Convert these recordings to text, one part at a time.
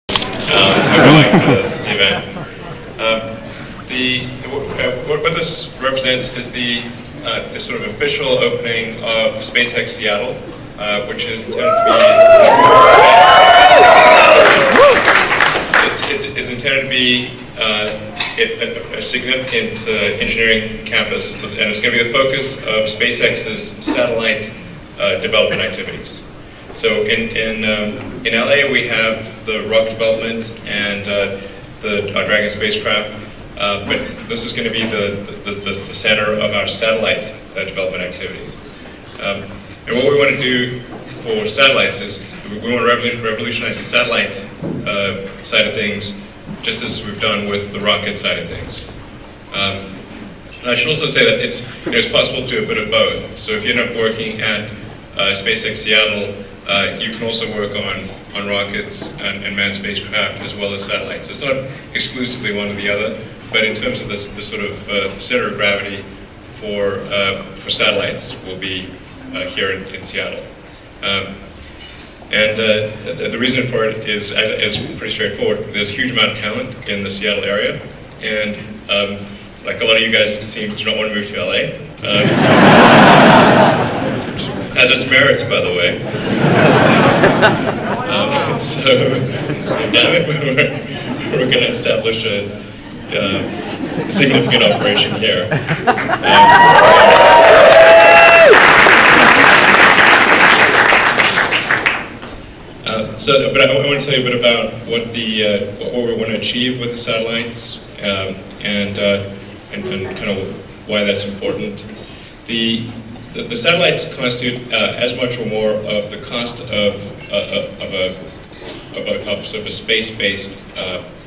The event. What this represents is the sort of official opening of SpaceX Seattle, which is intended to be it's intended to be a significant engineering campus, and it's going to be the focus of SpaceX's satellite development activities. So in LA we have the rocket development and the Dragon spacecraft, but this is going to be the center of our satellite development activities. And what we want to do for satellites is we want to revolutionize the satellite side of things, just as we've done with the rocket side of things. And I should also say that it's possible to do a bit of both. So if you end up working at SpaceX Seattle, you can also work on rockets and manned spacecraft as well as satellites. It's not exclusively one or the other, but in terms of the sort of center of gravity for satellites will be here in Seattle. And the reason for it is pretty straightforward. There's a huge amount of talent in the Seattle area, and like a lot of you guys seem to not want to move to LA. Has its merits, by the way. So damn it, we're going to establish a significant operation here. But I want to tell you a bit about what we want to achieve with the satellites, and kind of why that's important. The satellites constitute as much or more of the cost of sort of a space-based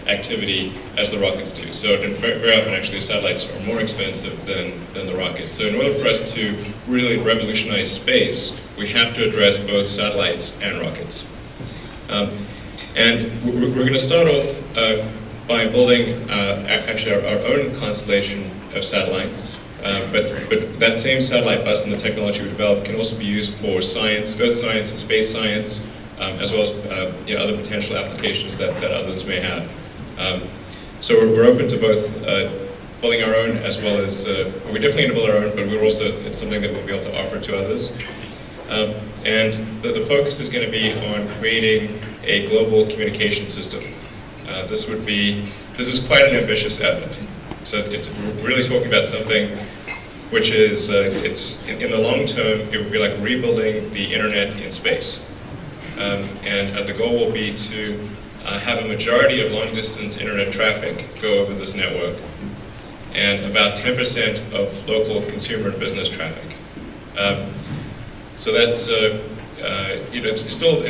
activity as the rockets do. So very often, actually, the satellites are more expensive than the rocket. So in order for us to really revolutionize space, we have to address both satellites and rockets. And we're going to start off by building actually our own constellation of satellites. But that same satellite bus and the technology we developed can also be used for science, earth science and space science, as well as other potential applications that others may have. So we're open to both building our own as well as, we're definitely going to build our own, but it's something that we'll be able to offer to others. And the focus is going to be on creating a global communication system. This is quite an ambitious effort. So we're really talking about something which is, in the long term, it would be like rebuilding the internet in space. And the goal will be to have a majority of long-distance internet traffic go over this network, and about 10% of local consumer and business traffic. So that's, it's still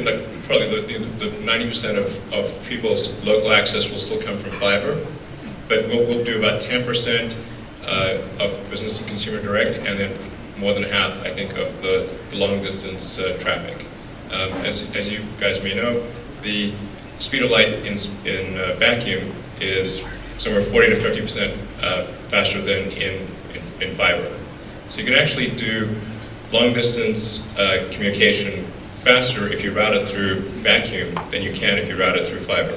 probably the 90% of people's local access will still come from fiber, but we'll do about 10% of business and consumer direct, and then more than half, I think, of the long distance traffic. As you guys may know, the speed of light in vacuum is somewhere 40 to 50% faster than in fiber. So you can actually do long distance communication faster if you route it through vacuum than you can if you route it through fiber.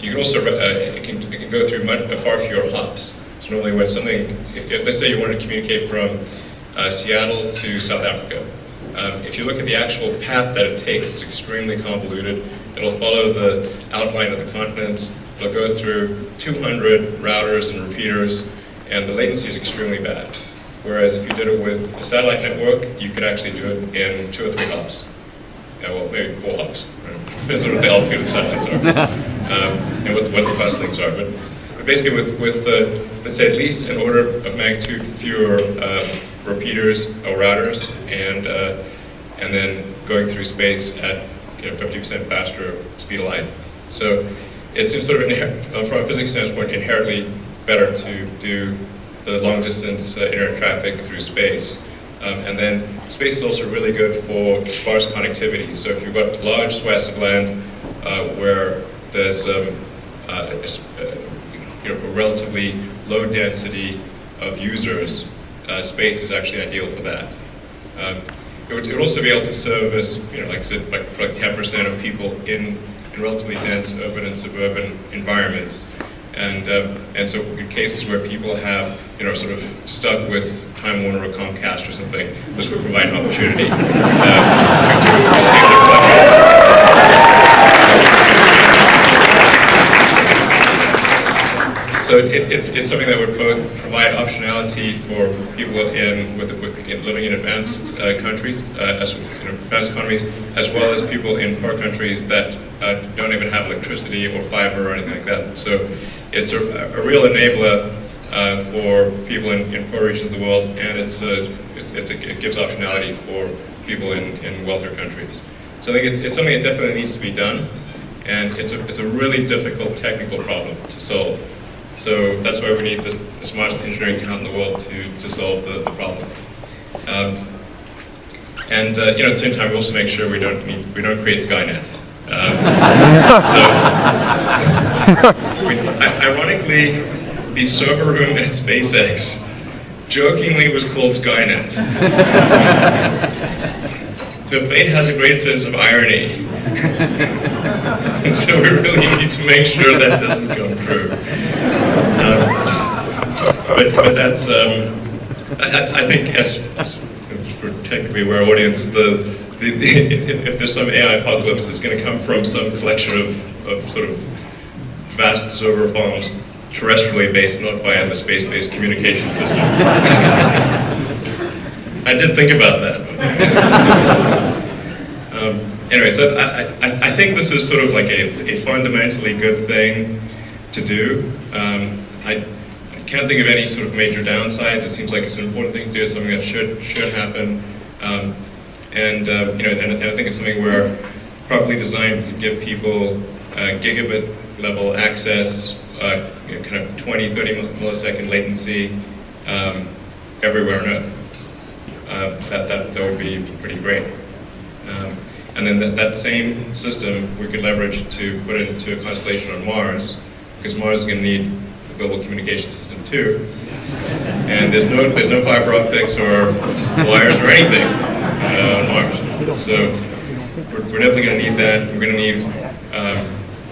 You can also it can go through far fewer hops. So normally when something, let's say you want to communicate from Seattle to South Africa, if you look at the actual path that it takes, it's extremely convoluted. It'll follow the outline of the continents. It'll go through 200 routers and repeaters, and the latency is extremely bad. Whereas if you did it with a satellite network, you could actually do it in 2 or 3 hops. Yeah, well, maybe 4 hops. Right? Depends on what the altitude of the satellites are, and what the cost things are. But basically, with let's say at least an order of magnitude fewer repeaters or routers, and then going through space at 50% faster speed of light. So it's sort of from a physics standpoint inherently better to do the long distance internet traffic through space. And then space is also really good for sparse connectivity. So if you've got large swaths of land where there's a relatively low density of users, space is actually ideal for that. It would also be able to service, like I said, like probably 10% of people in in relatively dense urban and suburban environments. And so in cases where people have, sort of stuck with Time Warner or Comcast or something, this would provide an opportunity to escape their clutches. So it's something that would both provide optionality for people living in advanced countries, advanced economies, as well as people in poor countries that don't even have electricity or fiber or anything like that. So it's a real enabler for people in poor regions of the world, and it gives optionality for people in wealthier countries. So I think it's something that definitely needs to be done, and it's a really difficult technical problem to solve. So that's why we need the smartest engineering talent in the world to solve the problem. At the same time, we also make sure we don't create Skynet. Ironically, the server room at SpaceX jokingly was called Skynet. The fate has a great sense of irony. So we really need to make sure that doesn't come true. But that's, I think, as for technically aware audience, if there's some AI apocalypse, it's going to come from some collection of sort of vast server farms, terrestrially based, not via the space-based communication system. I did think about that. Anyway, so I think this is sort of like a fundamentally good thing to do. I can't think of any sort of major downsides. It seems like it's an important thing to do. It's something that should happen. And I think it's something where properly designed could give people gigabit level access, kind of 20, 30 millisecond latency everywhere on Earth. That would be pretty great. And then that same system we could leverage to put it into a constellation on Mars, because Mars is going to need a global communication system too. And there's no fiber optics or wires or anything on Mars. So we're definitely going to need that. We're going to need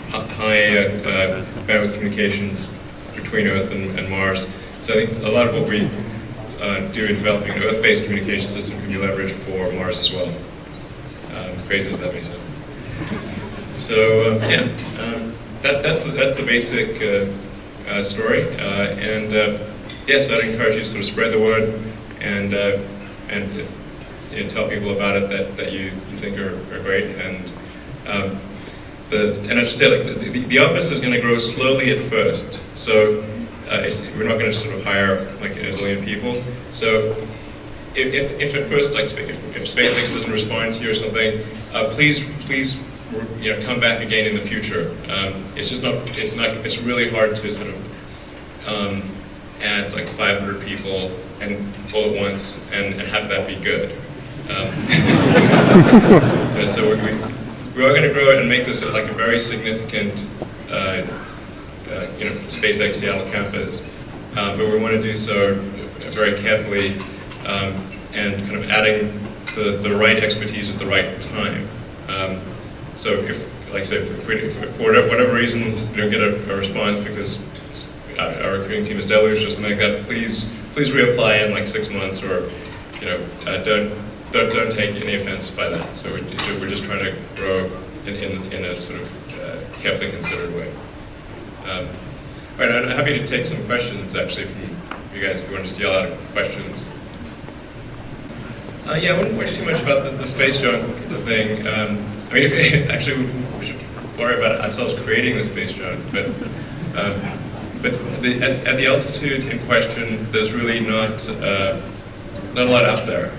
high bandwidth communications between Earth and Mars. So I think a lot of what we do in developing an Earth-based communication system can be leveraged for Mars as well. Crazy as that may sound. So that's the basic story. Yes, I'd encourage you to sort of spread the word and tell people about it that you think are great. And I should say, like, the office is going to grow slowly at first. So we're not going to sort of hire like a zillion people. So if at first, like, if SpaceX doesn't respond to you or something, please come back again in the future. It's really hard to sort of add like 500 people and all at once and have that be good. So we are going to grow it and make this like a very significant SpaceX Seattle campus, but we want to do so very carefully and kind of adding the right expertise at the right time. So if, like I said, if for whatever reason we don't get a response because our recruiting team is deluged or something like that, please reapply in like 6 months, or don't take any offense by that. So we're just trying to grow in a sort of carefully considered way. All right, I'm happy to take some questions actually from you guys if you want to just yell out questions. I wouldn't worry too much about the space junk thing. I mean, actually, we should worry about ourselves creating the space junk. But at the altitude in question, there's really not a lot out there.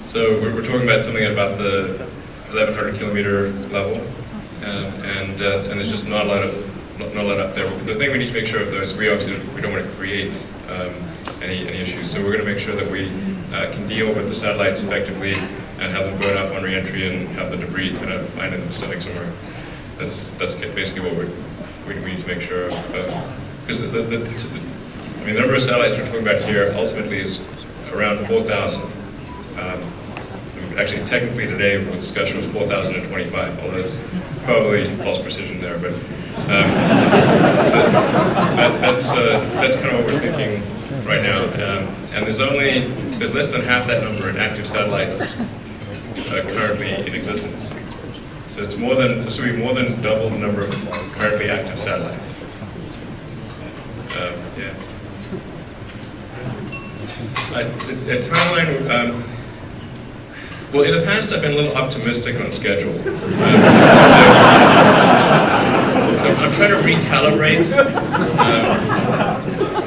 So we're talking about something about the 1,100 kilometer level, and there's just not a lot up there. The thing we need to make sure of though is we don't want to create any issues. So we're going to make sure that we can deal with the satellites effectively and have them burn up on re-entry and have the debris kind of land in the Pacific somewhere. That's basically what we need to make sure of. Because the number of satellites we're talking about here ultimately is around 4,000. actually technically today with discussion was 4,025, although there's probably false precision there, but that's kind of what we're thinking right now. And there's less than half that number in active satellites currently in existence. So it's more than double the number of currently active satellites. Yeah. A timeline. Well, in the past, I've been a little optimistic on schedule. So I'm trying to recalibrate.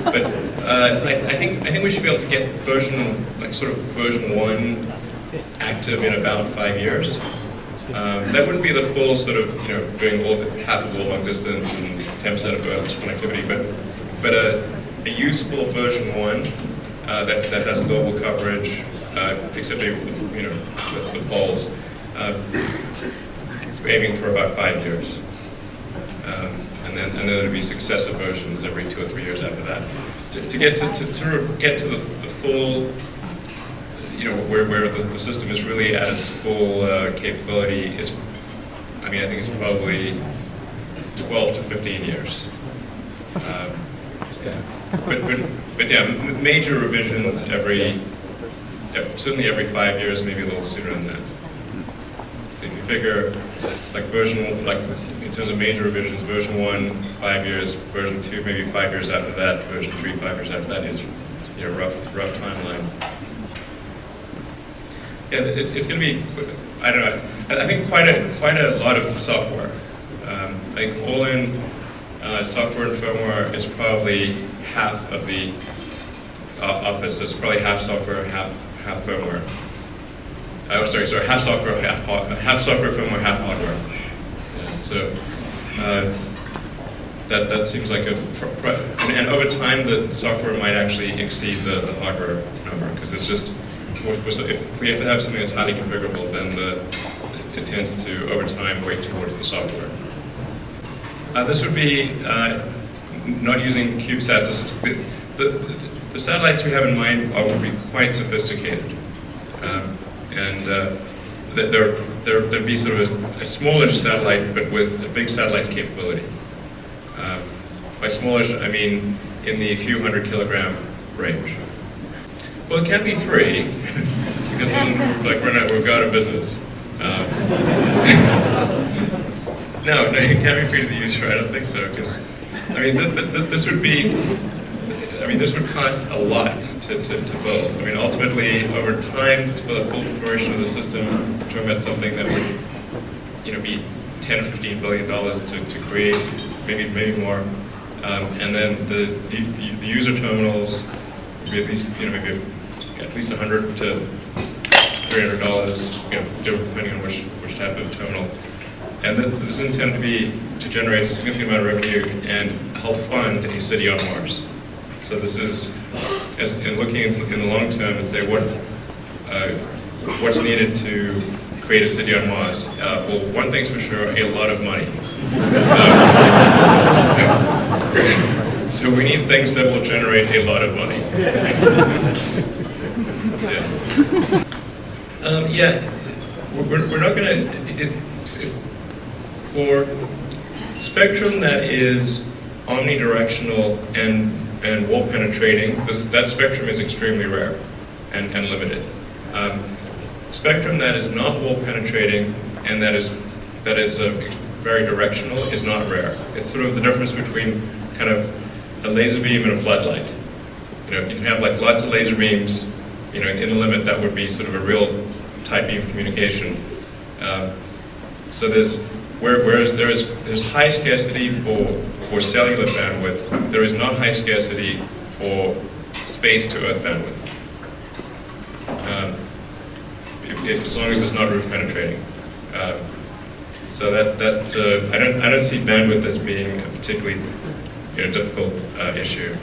But I think we should be able to get version 1 active in about 5 years. That wouldn't be the full sort of, doing half of all long distance and 10% of Earth's connectivity, but a useful version 1 that has global coverage, except the poles, aiming for about 5 years, and then there'll be successive versions every 2 or 3 years after that, to sort of get to the full. Where the system is really at its full capability is, I think it's probably 12 to 15 years. But yeah, major revisions certainly every 5 years, maybe a little sooner than that. So if you figure, in terms of major revisions, version 1, 5 years, version 2, maybe 5 years after that, version 3, 5 years after that is, rough timeline. Yeah, it's going to be, I don't know, I think quite a lot of software. All in software and firmware is probably half of the office. It's probably half software, half firmware. Sorry, half software, half software, firmware, half hardware. Yeah, so that seems like and over time the software might actually exceed the hardware number, because it's just. If we have to have something that's highly configurable, then it tends to, over time, weight towards the software. This would be not using CubeSats. The satellites we have in mind would be quite sophisticated, and there'd be sort of a smallish satellite, but with a big satellite's capability. By smallish, I mean in the few 100-kilogram range. Well, it can't be free, because then we've got a business. No, it can't be free to the user. I don't think so, because this would cost a lot to build. Ultimately, over time, to build a full version of the system, we're talking about something that would, be $10 or $15 billion to create, maybe more, and then the user terminals would be at least, maybe at least $100 to $300, depending on which type of terminal. And this is intended to generate a significant amount of revenue and help fund a city on Mars. So this is, in looking in the long term and say what's needed to create a city on Mars. Well, one thing's for sure, a lot of money. So we need things that will generate a lot of money. We're not going to, for spectrum that is omnidirectional and wall penetrating, that spectrum is extremely rare and limited. Spectrum that is not wall penetrating and that is very directional is not rare. It's sort of the difference between kind of a laser beam and a floodlight. If you can have lots of laser beams, in the limit, that would be sort of a real tight beam communication. So whereas there's high scarcity for cellular bandwidth, there is not high scarcity for space to Earth bandwidth. As long as it's not roof penetrating. So I don't see bandwidth as being a particularly difficult issue.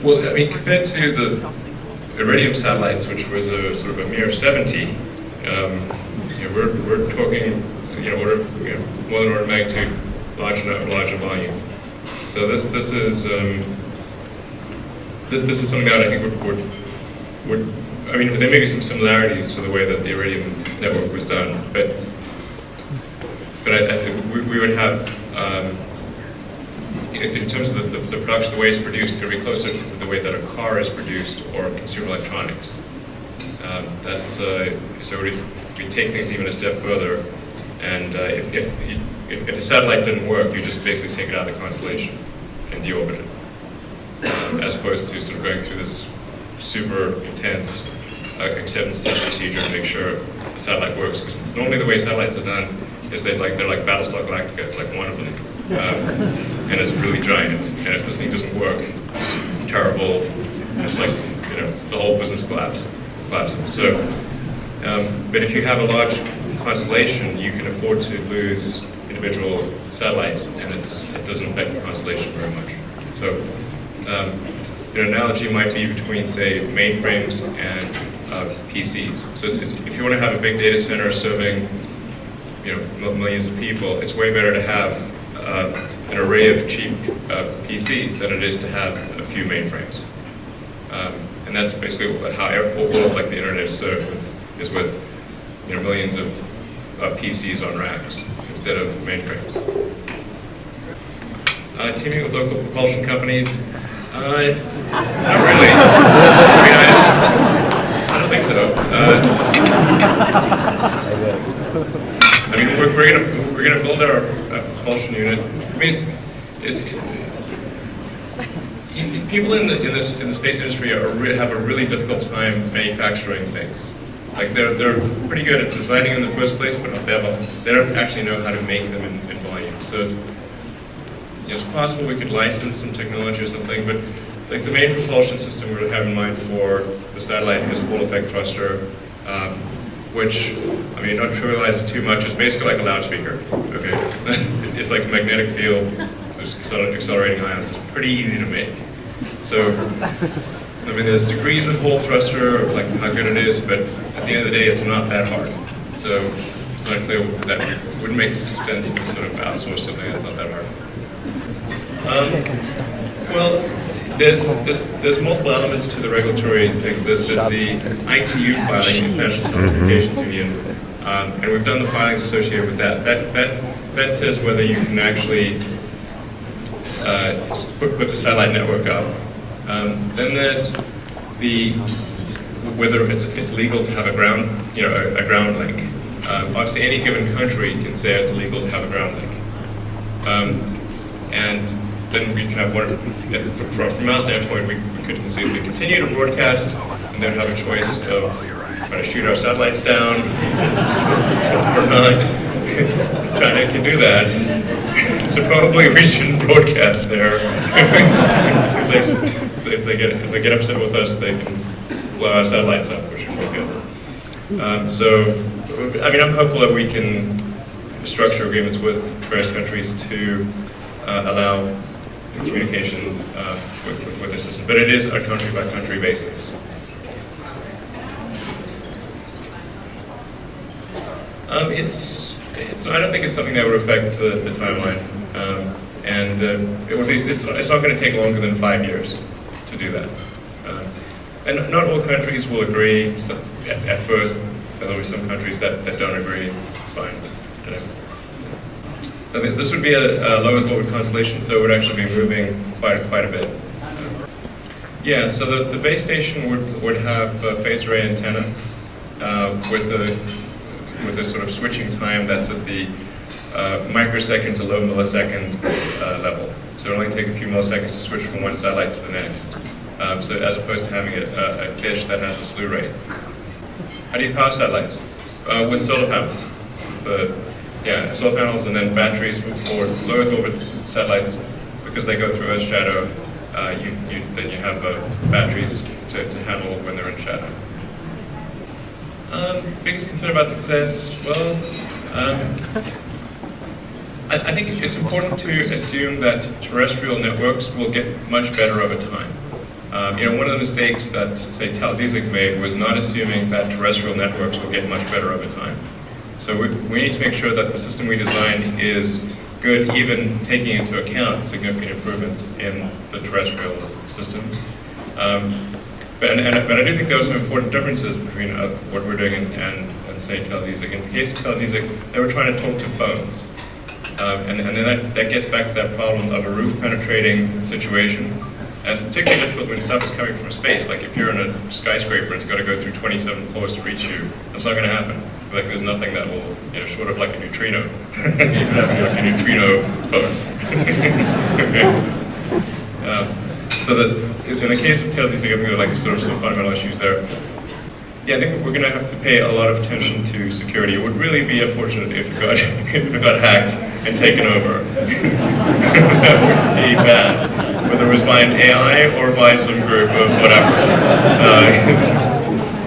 Well, compared to the Iridium satellites, which was a sort of a mere 70, we're talking more than order of magnitude larger volume. So this is something that I think would I mean, there may be some similarities to the way that the Iridium network was done, but we would have, in terms of the production, the way it's produced, it's going to be closer to the way that a car is produced or consumer electronics. So we take things even a step further, and if a satellite didn't work, you just basically take it out of the constellation and deorbit it, as opposed to sort of going through this super intense acceptance test procedure to make sure the satellite works. Because normally the way satellites are done is they're like Battlestar Galactica. It's like one of them, and it's really giant. And if this thing doesn't work, it's terrible. It's like the whole business collapses. So, but if you have a large constellation, you can afford to lose individual satellites, and it doesn't affect the constellation very much. So, an analogy might be between, say, mainframes and PCs. So, if you want to have a big data center serving, millions of people, it's way better to have an array of cheap PCs than it is to have a few mainframes. And that's basically how all of the internet is served is with millions of PCs on racks instead of mainframes. Teaming with local propulsion companies? Not really. I don't think so. I mean, we're gonna build our propulsion unit. I mean, people in the space industry have a really difficult time manufacturing things. Like they're pretty good at designing in the first place, but they don't actually know how to make them in volume. So it's possible we could license some technology or something, but like the main propulsion system we have in mind for the satellite is a Hall effect thruster, which, I mean, not trivialize it too much, is basically like a loudspeaker. Okay, it's like a magnetic field. There's accelerating ions. It's pretty easy to make. So, I mean, there's degrees of Hall thruster, like how good it is, but at the end of the day, it's not that hard. So it's not clear that it wouldn't make sense to sort of outsource something that's not that hard. Well, there's multiple elements to the regulatory things. There's the ITU filing, International Telecommunications Union, and we've done the filings associated with that. That says whether you can actually put the satellite network up. Then there's whether it's legal to have a ground link. Obviously, any given country can say it's illegal to have a ground link, and then we can have one. From our standpoint, we could conceivably continue to broadcast, and then have a choice of trying to shoot our satellites down or not. China can do that, so probably we shouldn't broadcast there. If they get upset with us, they can blow our satellites up, which would be good. So, I mean, I'm hopeful that we can structure agreements with various countries to allow communication with the system, but it is a country-by-country basis. I don't think it's something that would affect the timeline, and at least it's not going to take longer than 5 years to do that. And not all countries will agree at first. There will be some countries that don't agree. It's fine. I mean, this would be a low Earth orbit constellation, so it would actually be moving quite a bit. Yeah, so the base station would have a phased array antenna with a sort of switching time that's at the microsecond to low millisecond level. So it only take a few milliseconds to switch from one satellite to the next. So as opposed to having a dish that has a slew rate. How do you power satellites? With solar panels. Solar panels and then batteries for low Earth orbit satellites, because they go through Earth's shadow. Then you have batteries to handle when they're in shadow. Biggest concern about success? Well, I think it's important to assume that terrestrial networks will get much better over time. One of the mistakes that, say, Taldezic made was not assuming that terrestrial networks will get much better over time. So we need to make sure that the system we design is good, even taking into account significant improvements in the terrestrial systems. but I do think there are some important differences between what we're doing and say Televisic. In the case of Televisic, they were trying to talk to phones. And then that gets back to that problem of a roof penetrating situation. And it's particularly difficult when stuff is coming from space. Like if you're in a skyscraper and it's got to go through 27 floors to reach you, that's not going to happen. Like there's nothing that will, short of like a neutrino. You can have like a neutrino phone. So that in the case of Televisic, I think there are like sort of some fundamental issues there. Yeah, I think we're going to have to pay a lot of attention to security. It would really be unfortunate if it got hacked and taken over. That would be bad, whether it was by an AI or by some group of whatever.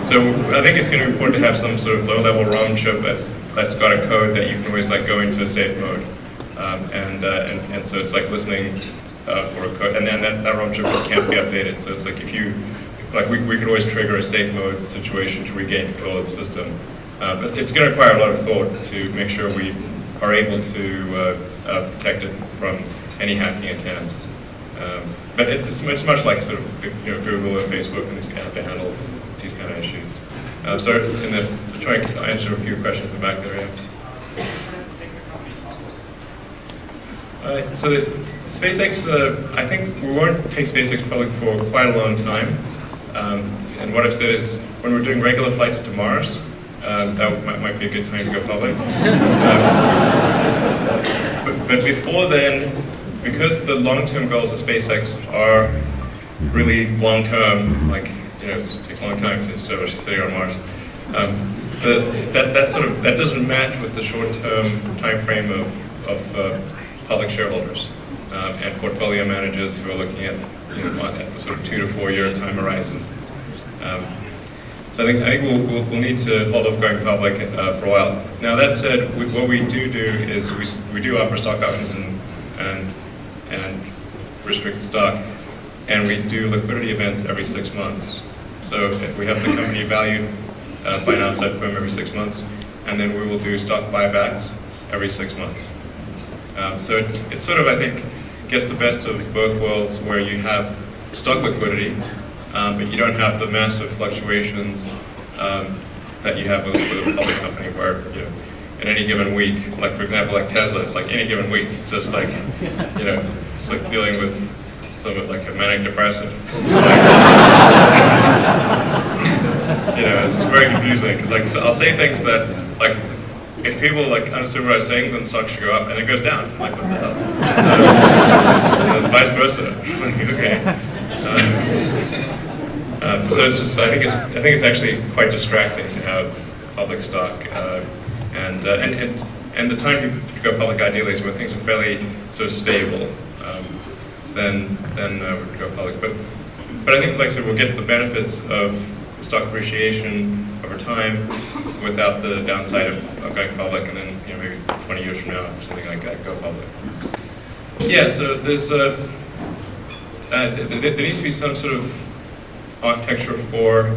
So I think it's going to be important to have some sort of low-level ROM chip that's got a code that you can always like go into a safe mode, and so it's like listening for a code, and then that ROM chip can't be updated. So it's like if you we could always trigger a safe mode situation to regain control of the system. But it's going to require a lot of thought to make sure we are able to protect it from any hacking attempts. But it's much like sort of Google or Facebook, and these have to handle these kind of issues. So to try to answer a few questions in the back there, yeah. So SpaceX, I think we won't take SpaceX public for quite a long time. And what I've said is, when we're doing regular flights to Mars, that might be a good time to go public. But before then, because the long-term goals of SpaceX are really long-term, like it takes a long time to establish a city on Mars. That doesn't match with the short-term time frame of public shareholders and portfolio managers who are looking at at the sort of 2 to 4 year time horizon. So I think we'll need to hold off going public for a while. Now that said, what we do is we do offer stock options and restricted stock, and we do liquidity events every 6 months. So if we have the company valued by an outside firm every 6 months, and then we will do stock buybacks every 6 months. So it's sort of, I think, gets the best of both worlds, where you have stock liquidity, but you don't have the massive fluctuations that you have with a public company, where in any given week, like for example, like Tesla, it's like any given week, it's just like it's like dealing with like a manic depressive. It's very confusing because like I'll say things that like, if people understand what I'm saying, then the stock should go up, and it goes down. Like, what the hell? Vice versa. Okay. So it's just, I think it's actually quite distracting to have public stock, and the time to go public ideally is when things are fairly sort of stable. Then we go public. But I think, like I said, we'll get the benefits of stock appreciation over time without the downside of going public, and then maybe 20 years from now or something like that, go public. Yeah, so there's there needs to be some sort of architecture for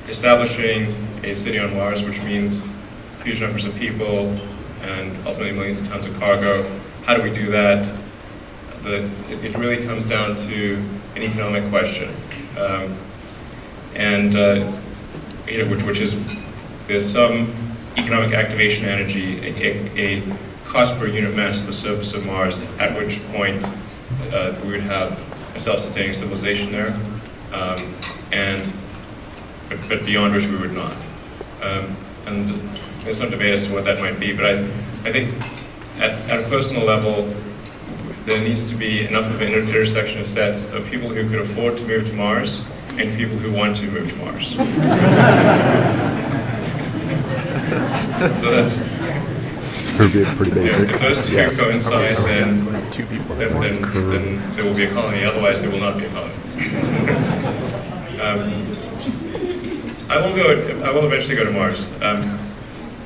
establishing a city on Mars, which means huge numbers of people and ultimately millions of tons of cargo. How do we do that? It really comes down to an economic question, which is there's some economic activation energy, a cost per unit mass of the surface of Mars, at which point we would have a self-sustaining civilization there, but beyond which we would not. And there's some debate as to what that might be, but I think at a personal level, there needs to be enough of an intersection of sets of people who could afford to move to Mars and people who want to move to Mars. So that's pretty basic. If those two coincide, then there will be a colony. Otherwise, there will not be a colony. I will eventually go to Mars.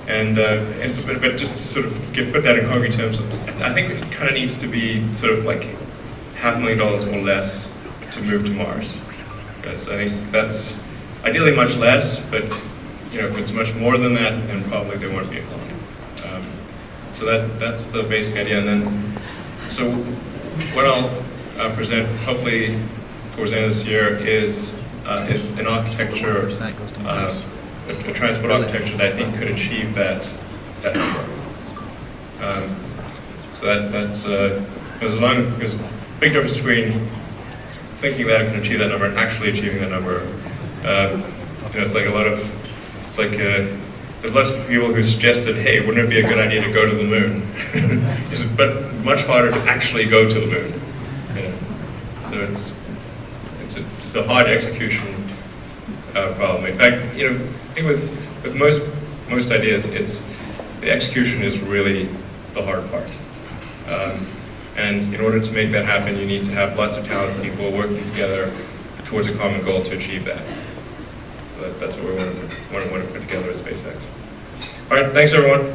But just to sort of put that in concrete terms, I think it kind of needs to be sort of like $500,000 or less to move to Mars. Because I think that's ideally much less, but if it's much more than that, then probably there won't be a colony. So that's the basic idea. And then, so what I'll present hopefully towards the end of this year is is an architecture, a transport architecture that I think could achieve that number. So that's there's a big difference between thinking that it can achieve that number and actually achieving that number. It's like there's lots of people who suggested, hey, wouldn't it be a good idea to go to the moon? But much harder to actually go to the moon. So it's a hard execution problem. In fact, I think with most ideas, the execution is really the hard part. And in order to make that happen, you need to have lots of talented people working together towards a common goal to achieve that. So that's what we want to put together at SpaceX. All right, thanks everyone.